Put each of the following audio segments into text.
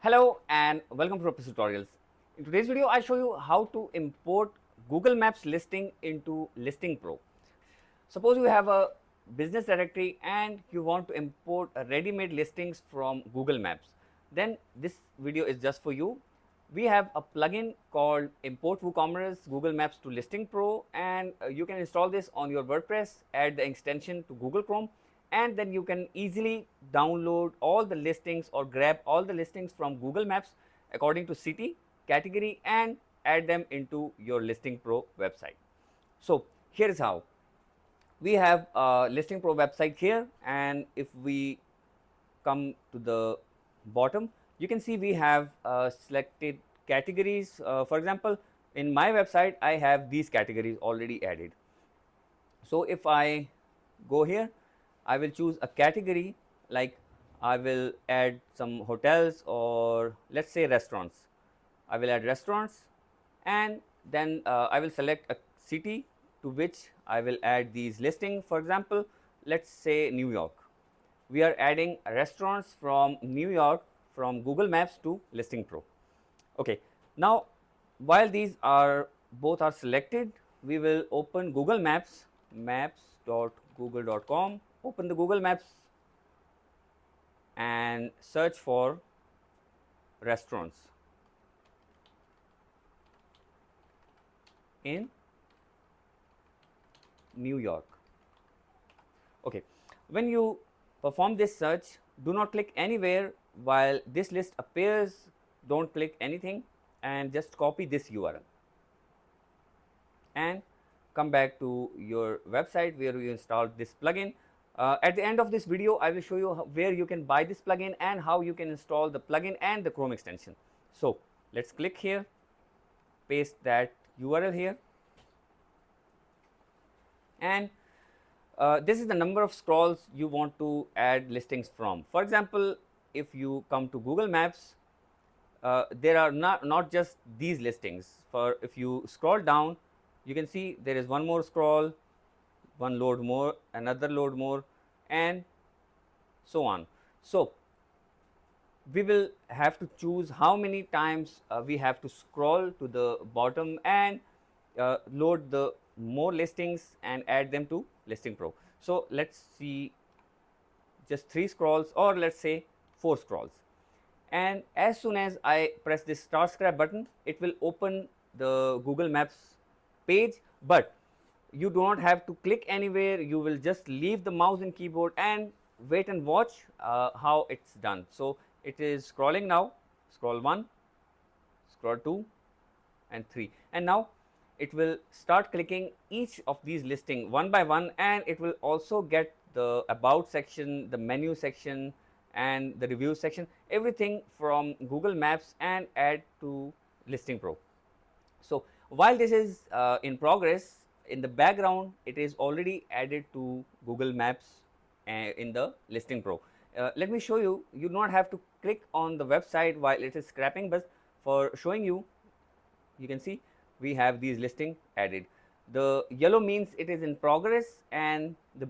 Hello and welcome to Wordpress tutorials. In today's video, I show you how to import Google Maps listing into ListingPro. Suppose you have a business directory and you want to import ready-made listings from Google Maps. Then this video is just for you. We have a plugin called Import WooCommerce Google Maps to ListingPro, and you can install this on your WordPress, add the extension to Google Chrome, and then you can easily download all the listings or grab all the listings from Google Maps according to city, category, and add them into your ListingPro website. So here is how. We have a ListingPro website here, and if we come to the bottom, you can see we have selected categories. For example, in my website I have these categories already added. So if I go here, I will choose a category, like I will add some hotels, or let's say restaurants. I will add restaurants, and then I will select a city to which I will add these listings. For example, let's say New York. We are adding restaurants from New York from Google Maps to ListingPro. Okay, now while these are both are selected, we will open Google Maps, maps.google.com, open the Google Maps and search for restaurants in New York. Okay, when you perform this search, do not click anywhere while this list appears. Don't click anything and just copy this URL and come back to your website where you installed this plugin. At the end of this video, I will show you where you can buy this plugin and how you can install the plugin and the Chrome extension. So let's click here, paste that URL here, and this is the number of scrolls you want to add listings from. For example, if you come to Google Maps, there are not just these listings. For if you scroll down, you can see there is one more scroll, one load more, another load more, and so on. So we will have to choose how many times we have to scroll to the bottom and load the more listings and add them to ListingPro. So let's see, just 3 scrolls, or let's say 4 scrolls. And as soon as I press this start scrap button, it will open the Google Maps page, but you do not have to click anywhere. You will just leave the mouse and keyboard and wait and watch how it's done. So it is scrolling now. Scroll 1, scroll 2 and 3, and now it will start clicking each of these listing one by one, and it will also get the about section, the menu section, and the review section, everything from Google Maps, and add to ListingPro. So while this is in progress, in the background it is already added to Google Maps in the ListingPro. Let me show you. You do not have to click on the website while it is scrapping, but for showing you, you can see we have these listing added. The yellow means it is in progress, and the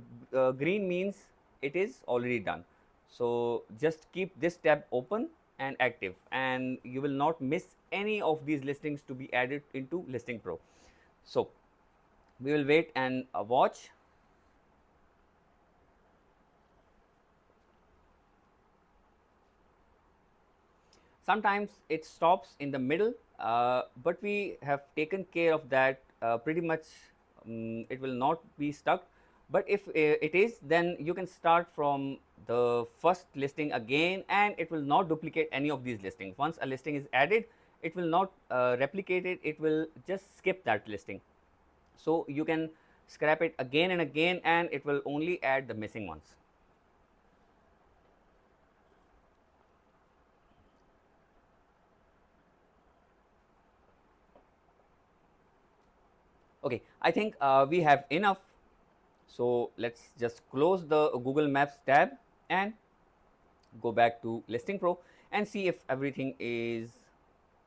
green means it is already done. So just keep this tab open and active, and you will not miss any of these listings to be added into ListingPro. So we will wait and watch. Sometimes it stops in the middle, but we have taken care of that pretty much. It will not be stuck, but if it is, then you can start from the first listing again, and it will not duplicate any of these listings. Once a listing is added, it will not replicate it, it will just skip that listing. So you can scrap it again and again, and it will only add the missing ones. Okay, I think we have enough. So let's just close the Google Maps tab and go back to ListingPro and see if everything is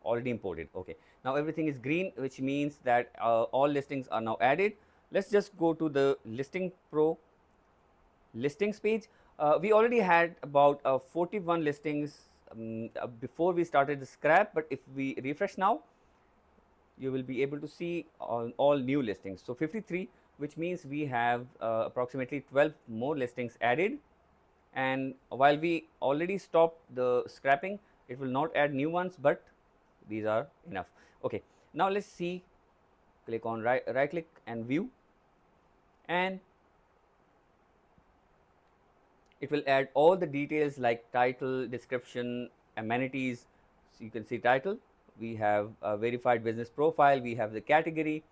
already imported. Okay, now everything is green, which means that all listings are now added. Let's just go to the ListingPro listings page. We already had about 41 listings before we started the scrap, but if we refresh now, you will be able to see all new listings. So 53, which means we have approximately 12 more listings added. And while we already stopped the scrapping, it will not add new ones, but these are enough. Okay, now let's see. Click on right click and view, and it will add all the details like title, description, amenities. So you can see title, we have a verified business profile, we have the category,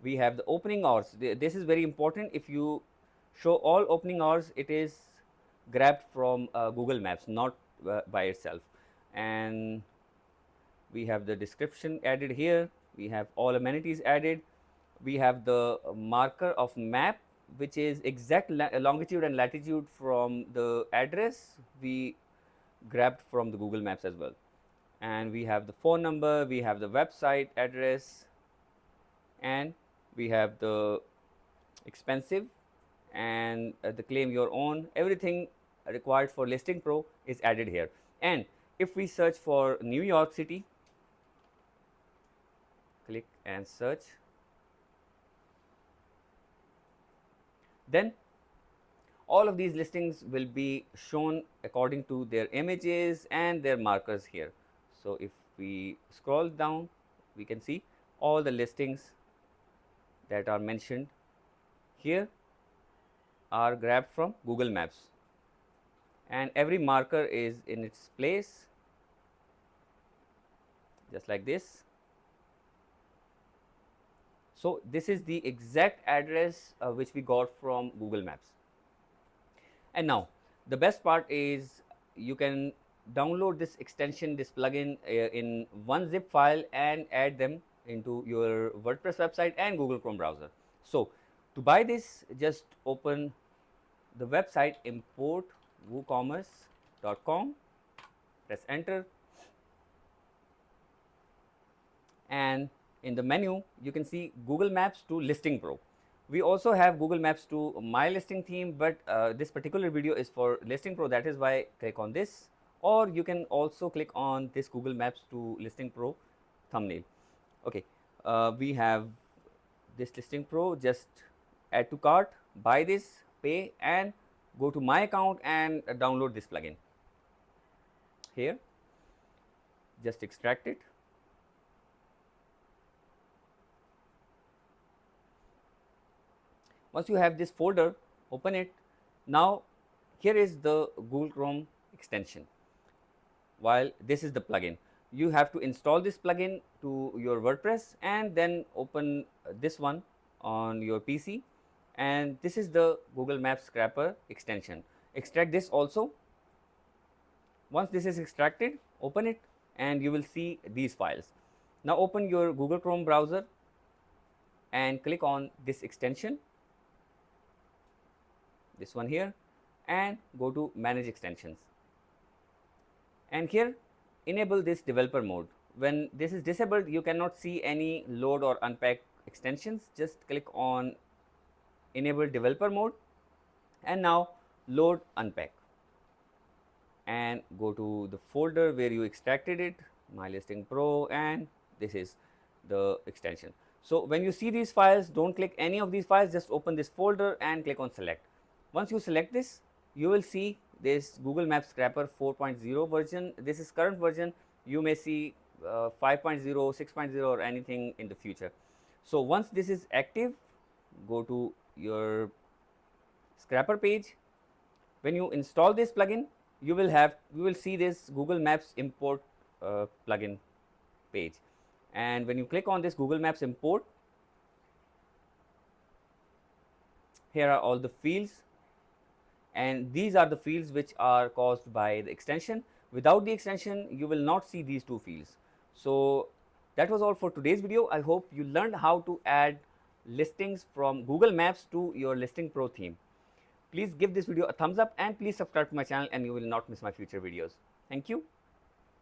we have the opening hours. This is very important. If you show all opening hours, it is grabbed from Google Maps, not by itself. And we have the description added here, we have all amenities added, we have the marker of map, which is exact longitude and latitude from the address we grabbed from the Google Maps as well. And we have the phone number, we have the website address, and we have the expensive and the claim your own. Everything required for ListingPro is added here. And if we search for New York City, click and search, then all of these listings will be shown according to their images and their markers here. So if we scroll down, we can see all the listings that are mentioned here are grabbed from Google Maps, and every marker is in its place, just like this. So this is the exact address which we got from Google Maps. And now the best part is you can download this extension, this plugin in one zip file and add them into your WordPress website and Google Chrome browser. So to buy this, just open the website, import woocommerce.com, press enter, and in the menu you can see Google Maps to ListingPro. We also have Google Maps to My Listing Theme, but this particular video is for ListingPro, that is why click on this, or you can also click on this Google Maps to ListingPro thumbnail. Okay, we have this ListingPro, just add to cart, buy this, pay, and go to my account and download this plugin. Here, just extract it. Once you have this folder, open it. Now here is the Google Chrome extension, while this is the plugin. You have to install this plugin to your WordPress and then open this one on your PC, and this is the Google Maps Scrapper extension. Extract this also. Once this is extracted, open it and you will see these files. Now open your Google Chrome browser and click on this extension, this one here, and go to manage extensions, and here enable this developer mode. When this is disabled, you cannot see any load or unpack extensions. Just click on enable developer mode and now load unpack, and go to the folder where you extracted it, My Listing Pro, and this is the extension. So when you see these files, don't click any of these files, just open this folder and click on select. Once you select this, you will see this Google Maps Scrapper 4.0 version. This is current version. You may see 5.0, 6.0 or anything in the future. So once this is active, go to your Scrapper page. When you install this plugin, you will see this Google Maps import plugin page, and when you click on this Google Maps import, here are all the fields, and these are the fields which are caused by the extension. Without the extension, you will not see these two fields. So that was all for today's video. I hope you learned how to add listings from Google Maps to your ListingPro theme. Please give this video a thumbs up and please subscribe to my channel and you will not miss my future videos. Thank you.